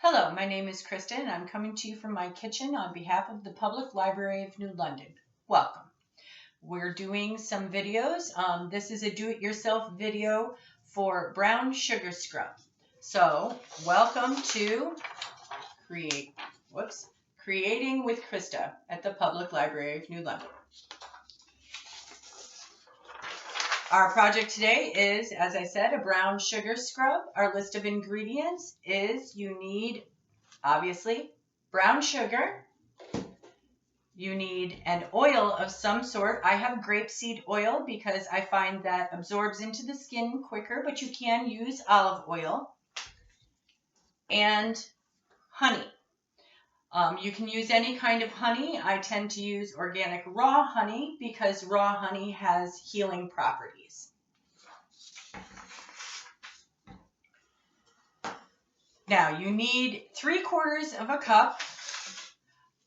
Hello, my name is Christa, and I'm coming to you from my kitchen on behalf of the Public Library of New London. Welcome. We're doing some videos. This is a do-it-yourself video for brown sugar scrub. So, welcome to Creating with Christa at the Public Library of New London. Our project today is, as I said, a brown sugar scrub. Our list of ingredients is you need, obviously, brown sugar. You need an oil of some sort. I have grapeseed oil because I find that absorbs into the skin quicker, but you can use olive oil. And honey. You can use any kind of honey. I tend to use organic raw honey because raw honey has healing properties. Now, you need 3/4 of a cup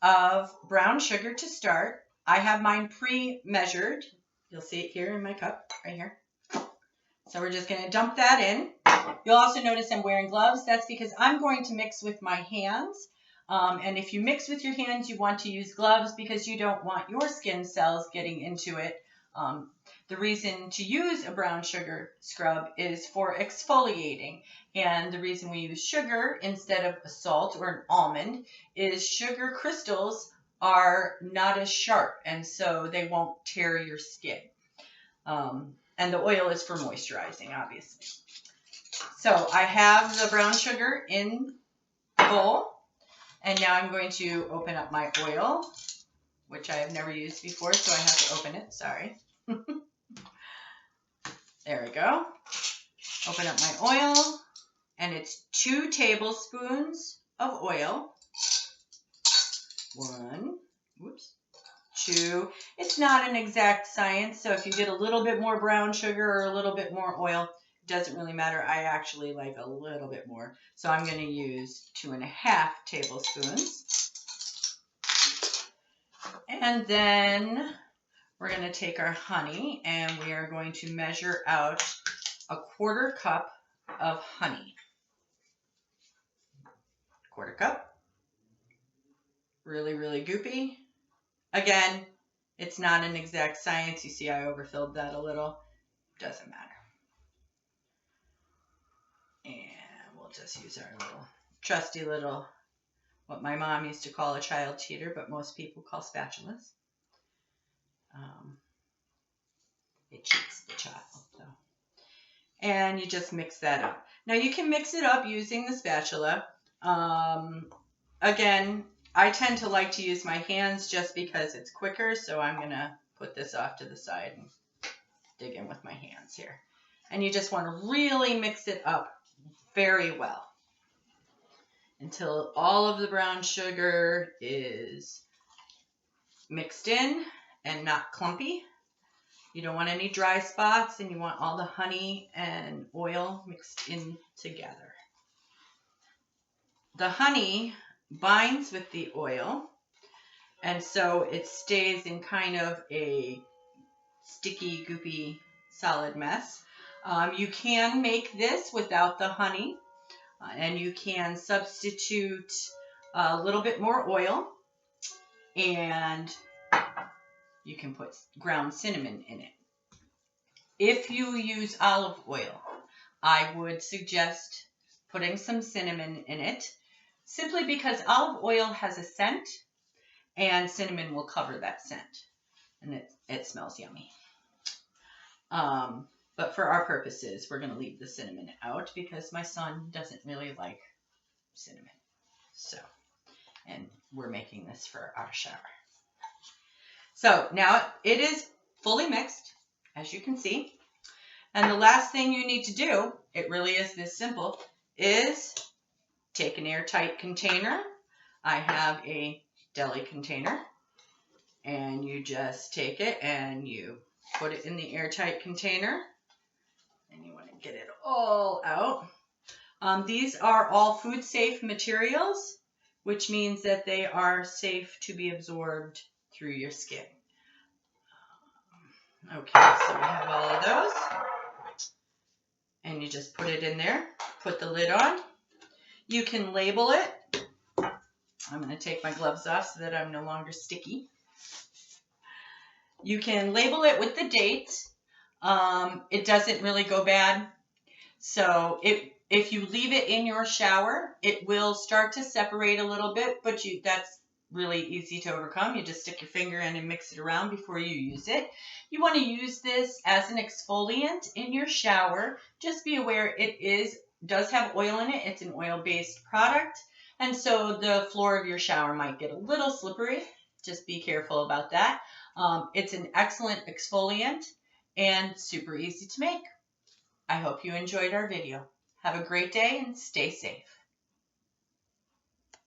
of brown sugar to start. I have mine pre-measured. You'll see it here in my cup, right here. So we're just going to dump that in. You'll also notice I'm wearing gloves. That's because I'm going to mix with my hands. And if you mix with your hands, you want to use gloves because you don't want your skin cells getting into it. The reason to use a brown sugar scrub is for exfoliating. And the reason we use sugar instead of a salt or an almond is sugar crystals are not as sharp, and so they won't tear your skin. And the oil is for moisturizing, obviously. So I have the brown sugar in the bowl. And now I'm going to open up my oil, which I have never used before, so I have to open it. Sorry. There we go. Open up my oil, and it's 2 tablespoons of oil. 1, 2. It's not an exact science, so if you get a little bit more brown sugar or a little bit more oil, it doesn't really matter. I actually like a little bit more, so I'm going to use 2.5 tablespoons. And then we're going to take our honey, and we are going to measure out 1/4 cup of honey. 1/4 cup. Really, really goopy. Again, it's not an exact science. You see I overfilled that a little. Doesn't matter. And we'll just use our little trusty little, what my mom used to call a child cheater, but most people call spatulas. It cheats the child. So. And you just mix that up. Now you can mix it up using the spatula. Again, I tend to like to use my hands just because it's quicker, so I'm going to put this off to the side and dig in with my hands here. And you just want to really mix it up very well until all of the brown sugar is mixed in and not clumpy. You don't want any dry spots, and you want all the honey and oil mixed in together. The honey binds with the oil, and so it stays in kind of a sticky, goopy, solid mess. You can make this without the honey, and you can substitute a little bit more oil, and you can put ground cinnamon in it. If you use olive oil, I would suggest putting some cinnamon in it, simply because olive oil has a scent, and cinnamon will cover that scent, and it smells yummy. But for our purposes, we're going to leave the cinnamon out because my son doesn't really like cinnamon. So, and we're making this for our shower. So now it is fully mixed, as you can see. And the last thing you need to do, it really is this simple, is take an airtight container. I have a deli container. And you just take it and you put it in the airtight container. And you want to get it all out. These are all food safe materials, which means that they are safe to be absorbed through your skin. Okay, so we have all of those. And you just put it in there, put the lid on. You can label it. I'm going to take my gloves off so that I'm no longer sticky. You can label it with the date. It doesn't really go bad. So if you leave it in your shower, it will start to separate a little bit, but that's really easy to overcome. You just stick your finger in and mix it around before you use it. You want to use this as an exfoliant in your shower. Just be aware it does have oil in it. It's an oil-based product, and so the floor of your shower might get a little slippery. Just be careful about that. It's an excellent exfoliant and super easy to make. I hope you enjoyed our video. Have a great day and stay safe.